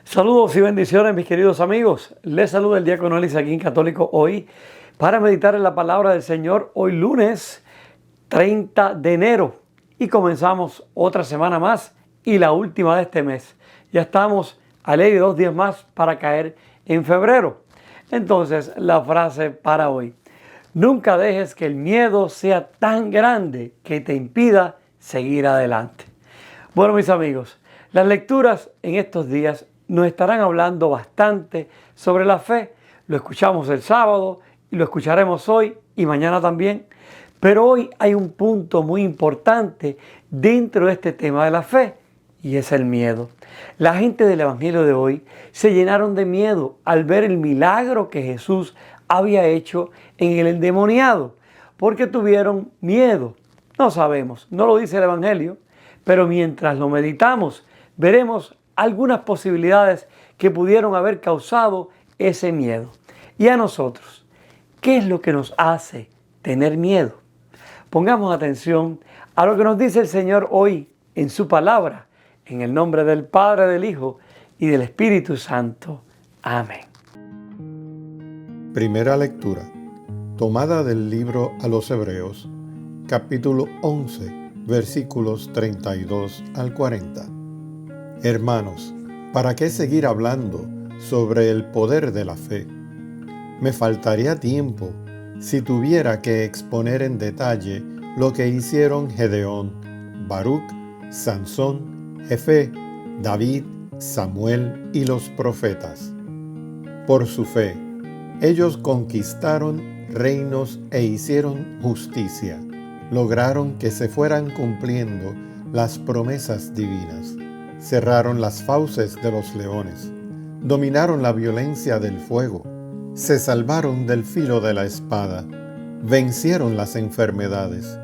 Saludos y bendiciones, mis queridos amigos. Les saluda el diácono Elisaquín Católico hoy para meditar en la palabra del Señor hoy lunes 30 de enero. Y comenzamos otra semana más y la última de este mes. Ya estamos a ley de 2 días más para caer en febrero. Entonces, la frase para hoy: nunca dejes que el miedo sea tan grande que te impida seguir adelante. Bueno, mis amigos, las lecturas en estos días nos estarán hablando bastante sobre la fe. Lo escuchamos el sábado y lo escucharemos hoy y mañana también. Pero hoy hay un punto muy importante dentro de este tema de la fe y es el miedo. La gente del Evangelio de hoy se llenaron de miedo al ver el milagro que Jesús había hecho en el endemoniado. ¿Por qué tuvieron miedo? No sabemos, no lo dice el Evangelio, pero mientras lo meditamos veremos algunas posibilidades que pudieron haber causado ese miedo. Y a nosotros, ¿qué es lo que nos hace tener miedo? Pongamos atención a lo que nos dice el Señor hoy en su palabra, en el nombre del Padre, del Hijo y del Espíritu Santo. Amén. Primera lectura, tomada del libro a los Hebreos, capítulo 11, versículos 32 al 40. Hermanos, ¿para qué seguir hablando sobre el poder de la fe? Me faltaría tiempo si tuviera que exponer en detalle lo que hicieron Gedeón, Baruc, Sansón, Jefé, David, Samuel y los profetas. Por su fe, ellos conquistaron reinos e hicieron justicia. Lograron que se fueran cumpliendo las promesas divinas. Cerraron las fauces de los leones. Dominaron la violencia del fuego. Se salvaron del filo de la espada, vencieron las enfermedades,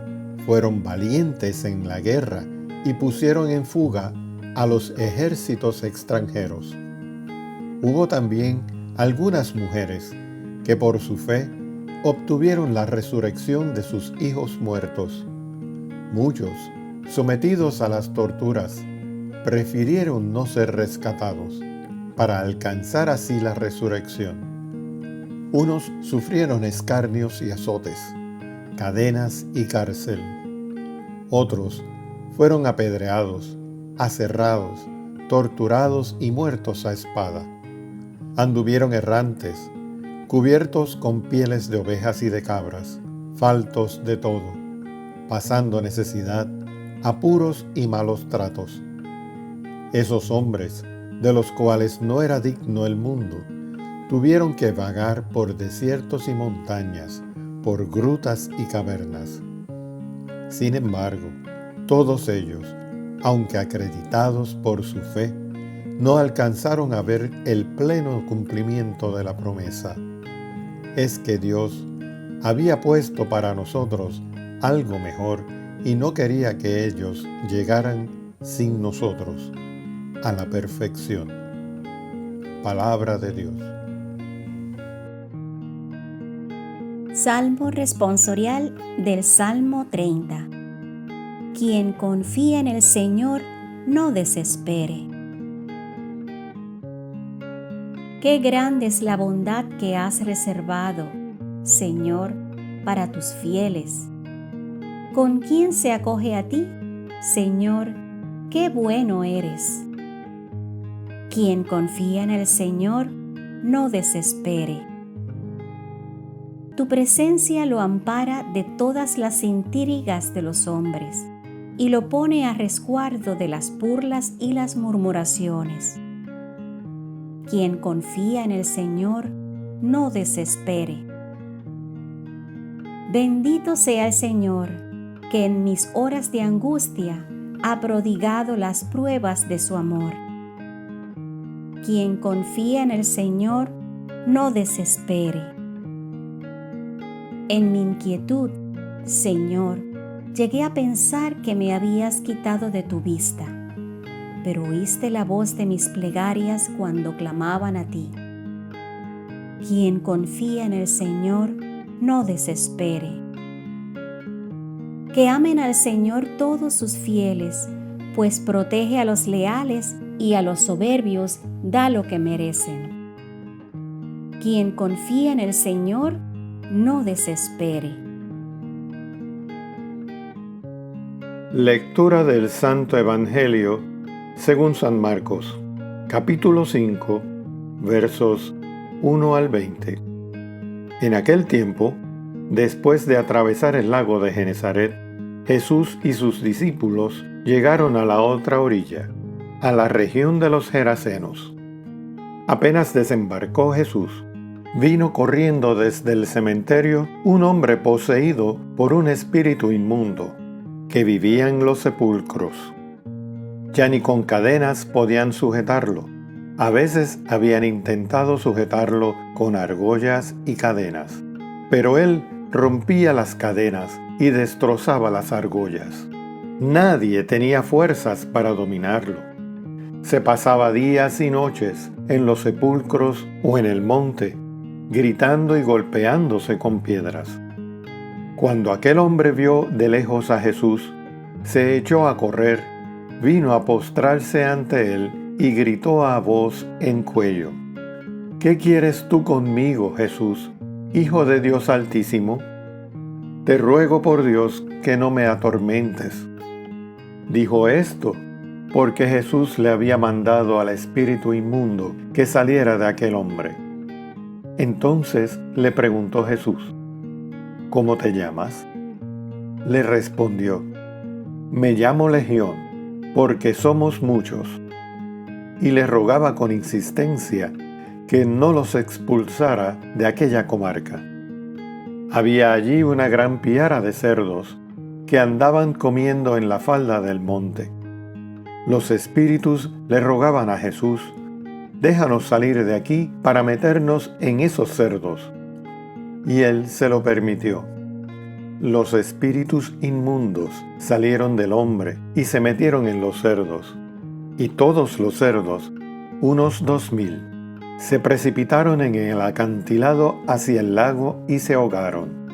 fueron valientes en la guerra y pusieron en fuga a los ejércitos extranjeros. Hubo también algunas mujeres que por su fe obtuvieron la resurrección de sus hijos muertos. Muchos, sometidos a las torturas, prefirieron no ser rescatados para alcanzar así la resurrección. Unos sufrieron escarnios y azotes, cadenas y cárcel. Otros fueron apedreados, aserrados, torturados y muertos a espada. Anduvieron errantes, cubiertos con pieles de ovejas y de cabras, faltos de todo, pasando necesidad, apuros y malos tratos. Esos hombres, de los cuales no era digno el mundo, tuvieron que vagar por desiertos y montañas, por grutas y cavernas. Sin embargo, todos ellos, aunque acreditados por su fe, no alcanzaron a ver el pleno cumplimiento de la promesa. Es que Dios había puesto para nosotros algo mejor y no quería que ellos llegaran sin nosotros a la perfección. Palabra de Dios. Salmo responsorial del Salmo 30. Quien confía en el Señor no desespere. Qué grande es la bondad que has reservado, Señor, para tus fieles. ¿Con quién se acoge a ti, Señor? Qué bueno eres. Quien confía en el Señor no desespere. Tu presencia lo ampara de todas las intrigas de los hombres y lo pone a resguardo de las burlas y las murmuraciones. Quien confía en el Señor no desespere. Bendito sea el Señor, que en mis horas de angustia ha prodigado las pruebas de su amor. Quien confía en el Señor no desespere. En mi inquietud, Señor, llegué a pensar que me habías quitado de tu vista, pero oíste la voz de mis plegarias cuando clamaban a ti. Quien confía en el Señor, no desespere. Que amen al Señor todos sus fieles, pues protege a los leales y a los soberbios da lo que merecen. Quien confía en el Señor, no desespere. Lectura del Santo Evangelio según San Marcos, capítulo 5, versos 1 al 20. En aquel tiempo, después de atravesar el lago de Genesaret, Jesús y sus discípulos llegaron a la otra orilla, a la región de los Gerasenos. Apenas desembarcó Jesús, vino corriendo desde el cementerio un hombre poseído por un espíritu inmundo, que vivía en los sepulcros. Ya ni con cadenas podían sujetarlo. A veces habían intentado sujetarlo con argollas y cadenas, pero él rompía las cadenas y destrozaba las argollas. Nadie tenía fuerzas para dominarlo. Se pasaba días y noches en los sepulcros o en el monte, gritando y golpeándose con piedras. Cuando aquel hombre vio de lejos a Jesús, se echó a correr, vino a postrarse ante él y gritó a voz en cuello: ¿Qué quieres tú conmigo, Jesús, Hijo de Dios Altísimo? Te ruego por Dios que no me atormentes. Dijo esto porque Jesús le había mandado al espíritu inmundo que saliera de aquel hombre. Entonces le preguntó Jesús: ¿Cómo te llamas? Le respondió: Me llamo Legión, porque somos muchos. Y le rogaba con insistencia que no los expulsara de aquella comarca. Había allí una gran piara de cerdos que andaban comiendo en la falda del monte. Los espíritus le rogaban a Jesús: Déjanos salir de aquí para meternos en esos cerdos. Y él se lo permitió. Los espíritus inmundos salieron del hombre y se metieron en los cerdos. Y todos los cerdos, unos 2000, se precipitaron en el acantilado hacia el lago y se ahogaron.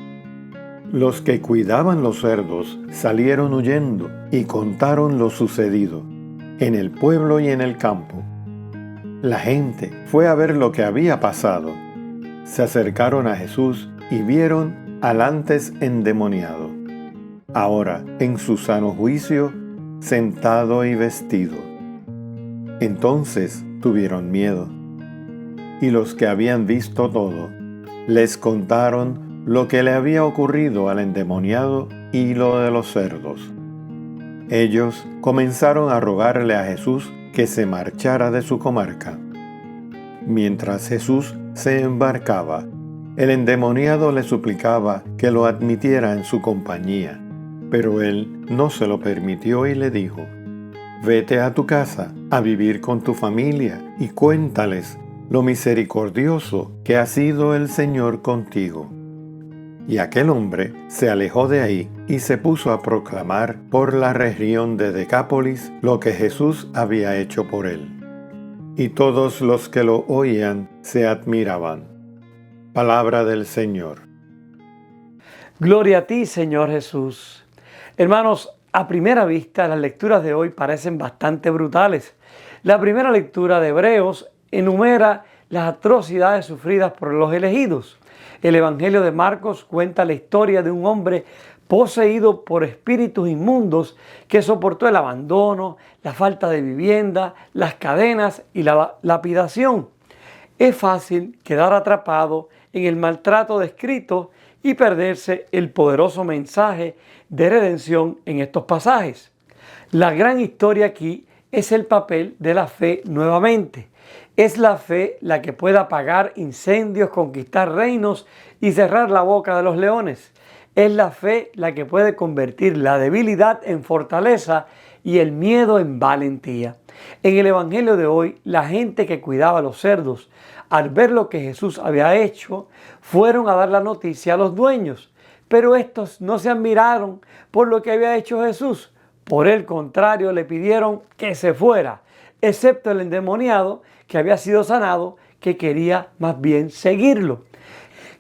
Los que cuidaban los cerdos salieron huyendo y contaron lo sucedido, en el pueblo y en el campo. La gente fue a ver lo que había pasado. Se acercaron a Jesús y vieron al antes endemoniado, ahora en su sano juicio, sentado y vestido. Entonces tuvieron miedo, y los que habían visto todo, les contaron lo que le había ocurrido al endemoniado y lo de los cerdos. Ellos comenzaron a rogarle a Jesús que se marchara de su comarca. Mientras Jesús se embarcaba, el endemoniado le suplicaba que lo admitiera en su compañía, pero él no se lo permitió y le dijo: Vete a tu casa a vivir con tu familia y cuéntales lo misericordioso que ha sido el Señor contigo. Y aquel hombre se alejó de ahí y se puso a proclamar por la región de Decápolis lo que Jesús había hecho por él. Y todos los que lo oían se admiraban. Palabra del Señor. Gloria a ti, Señor Jesús. Hermanos, a primera vista las lecturas de hoy parecen bastante brutales. La primera lectura de Hebreos enumera las atrocidades sufridas por los elegidos. El Evangelio de Marcos cuenta la historia de un hombre poseído por espíritus inmundos que soportó el abandono, la falta de vivienda, las cadenas y la lapidación. Es fácil quedar atrapado en el maltrato descrito y perderse el poderoso mensaje de redención en estos pasajes. La gran historia aquí es el papel de la fe nuevamente. Es la fe la que puede apagar incendios, conquistar reinos y cerrar la boca de los leones. Es la fe la que puede convertir la debilidad en fortaleza y el miedo en valentía. En el Evangelio de hoy, la gente que cuidaba a los cerdos, al ver lo que Jesús había hecho, fueron a dar la noticia a los dueños. Pero estos no se admiraron por lo que había hecho Jesús. Por el contrario, le pidieron que se fuera, excepto el endemoniado que había sido sanado, que quería más bien seguirlo.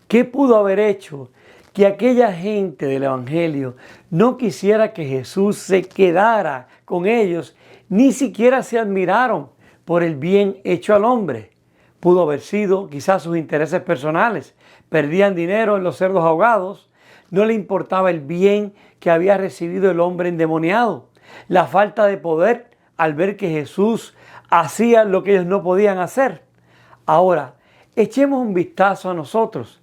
¿Qué pudo haber hecho que aquella gente del Evangelio no quisiera que Jesús se quedara con ellos Ni siquiera se admiraron por el bien hecho al hombre. Pudo haber sido quizás sus intereses personales. Perdían dinero en los cerdos ahogados. No le importaba el bien que había recibido el hombre endemoniado. La falta de poder al ver que Jesús hacía lo que ellos no podían hacer. Ahora, echemos un vistazo a nosotros.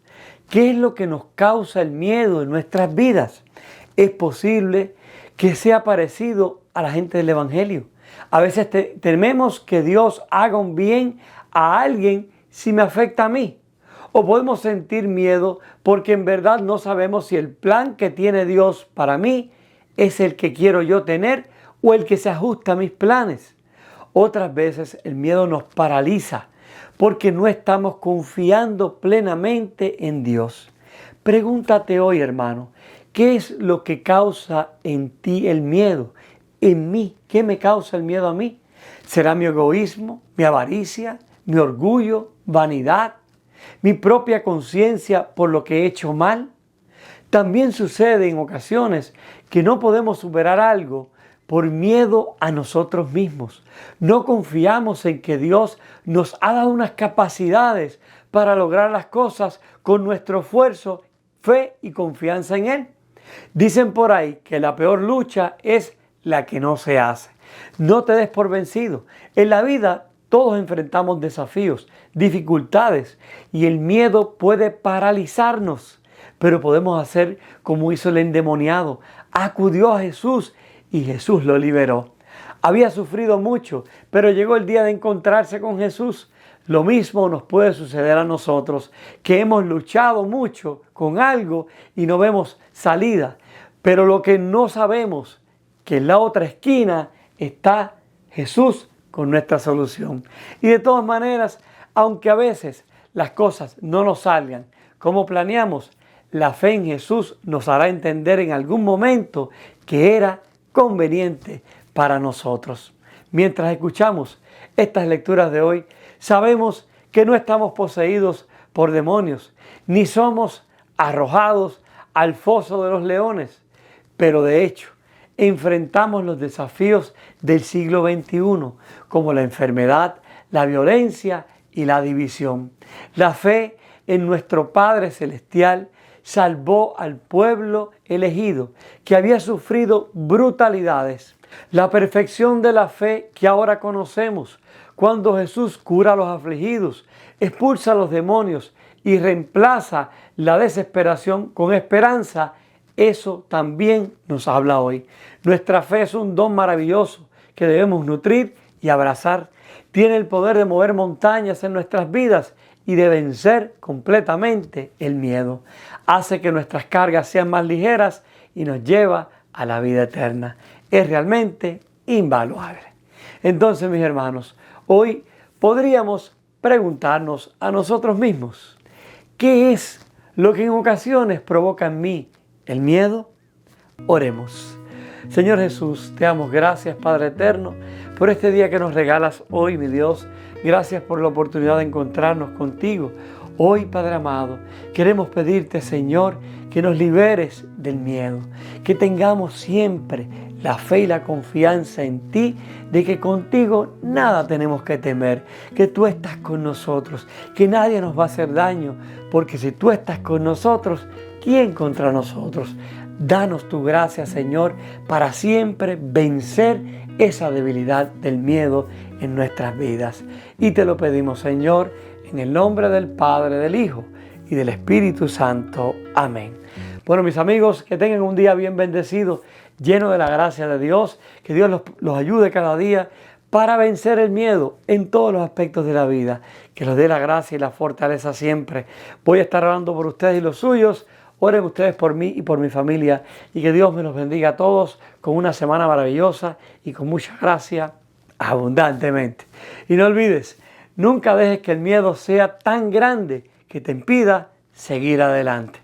¿Qué es lo que nos causa el miedo en nuestras vidas? Es posible que sea parecido a la gente del Evangelio. A veces tememos que Dios haga un bien a alguien si me afecta a mí. O podemos sentir miedo porque en verdad no sabemos si el plan que tiene Dios para mí es el que quiero yo tener o el que se ajusta a mis planes. Otras veces el miedo nos paraliza porque no estamos confiando plenamente en Dios. Pregúntate hoy, hermano, ¿qué es lo que causa en ti el miedo? En mí, ¿qué me causa el miedo a mí? ¿Será mi egoísmo, mi avaricia, mi orgullo, vanidad, mi propia conciencia por lo que he hecho mal? También sucede en ocasiones que no podemos superar algo por miedo a nosotros mismos. No confiamos en que Dios nos ha dado unas capacidades para lograr las cosas con nuestro esfuerzo, fe y confianza en Él. Dicen por ahí que la peor lucha es la que no se hace. No te des por vencido. En la vida todos enfrentamos desafíos, dificultades y el miedo puede paralizarnos. Pero podemos hacer como hizo el endemoniado. Acudió a Jesús y Jesús lo liberó. Había sufrido mucho, pero llegó el día de encontrarse con Jesús. Lo mismo nos puede suceder a nosotros, que hemos luchado mucho con algo y no vemos salida. Pero lo que no sabemos, que en la otra esquina está Jesús con nuestra solución. Y de todas maneras, aunque a veces las cosas no nos salgan como planeamos, la fe en Jesús nos hará entender en algún momento que era conveniente para nosotros. Mientras escuchamos estas lecturas de hoy, sabemos que no estamos poseídos por demonios, ni somos arrojados al foso de los leones, pero de hecho enfrentamos los desafíos del siglo XXI, como la enfermedad, la violencia y la división. La fe en nuestro Padre Celestial salvó al pueblo elegido que había sufrido brutalidades. La perfección de la fe que ahora conocemos, cuando Jesús cura a los afligidos, expulsa a los demonios y reemplaza la desesperación con esperanza, eso también nos habla hoy. Nuestra fe es un don maravilloso que debemos nutrir y abrazar. Tiene el poder de mover montañas en nuestras vidas y de vencer completamente el miedo. Hace que nuestras cargas sean más ligeras y nos lleva a la vida eterna. Es realmente invaluable. Entonces, mis hermanos, hoy podríamos preguntarnos a nosotros mismos, ¿qué es lo que en ocasiones provoca en mí el miedo? Oremos. Señor Jesús, te damos gracias, Padre eterno, por este día que nos regalas hoy, mi Dios. Gracias por la oportunidad de encontrarnos contigo. Hoy, Padre amado, queremos pedirte, Señor, que nos liberes del miedo, que tengamos siempre la fe y la confianza en ti, de que contigo nada tenemos que temer, que tú estás con nosotros, que nadie nos va a hacer daño, porque si tú estás con nosotros, ¿quién contra nosotros? Danos tu gracia, Señor, para siempre vencer esa debilidad del miedo en nuestras vidas. Y te lo pedimos, Señor, en el nombre del Padre, del Hijo y del Espíritu Santo. Amén. Bueno, mis amigos, que tengan un día bien bendecido, lleno de la gracia de Dios, que Dios los ayude cada día para vencer el miedo en todos los aspectos de la vida, que los dé la gracia y la fortaleza siempre. Voy a estar orando por ustedes y los suyos. Oren ustedes por mí y por mi familia y que Dios me los bendiga a todos con una semana maravillosa y con mucha gracia abundantemente. Y no olvides, nunca dejes que el miedo sea tan grande que te impida seguir adelante.